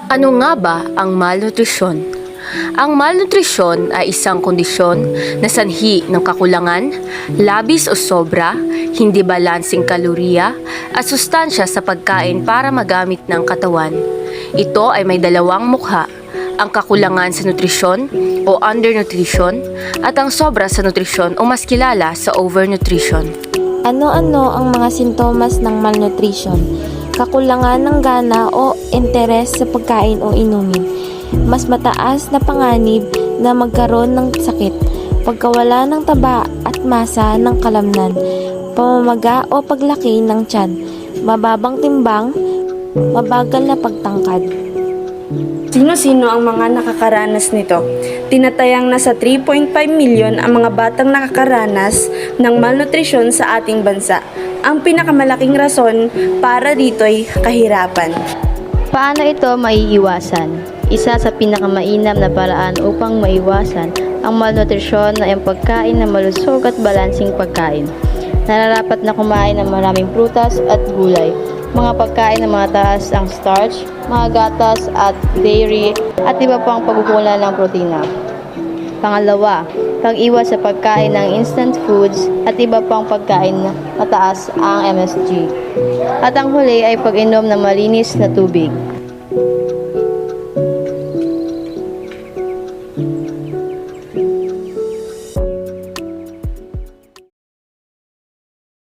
Ano nga ba ang malnutrisyon? Ang malnutrisyon ay isang kondisyon na sanhi ng kakulangan, labis o sobra, hindi balansing kalorya at sustansya sa pagkain para magamit ng katawan. Ito ay may dalawang mukha, ang kakulangan sa nutrisyon o undernutrition at ang sobra sa nutrisyon o mas kilala sa overnutrition. Ano-ano ang mga sintomas ng malnutrition? Kakulangan ng gana o interes sa pagkain o inumin. Mas mataas na panganib na magkaroon ng sakit. Pagkawala ng taba at masa ng kalamnan. Pamamaga o paglaki ng tiyan. Mababang timbang, mabagal na pagtangkad. Sino-sino ang mga nakakaranas nito? Tinatayang nasa 3.5 milyon ang mga batang nakakaranas ng malnutrisyon sa ating bansa. Ang pinakamalaking rason para dito ay kahirapan. Paano ito maiiwasan? Isa sa pinakamainam na paraan upang maiwasan ang malnutrisyon na ang pagkain na malusog at balansing pagkain. Nararapat na kumain ng maraming prutas at gulay, mga pagkain na mataas ang starch, mga gatas at dairy at iba pang pagkukunan ng protina. Pangalawa, pag-iwas sa pagkain ng instant foods at iba pang pagkain na mataas ang MSG. At ang huli ay pag-inom ng malinis na tubig.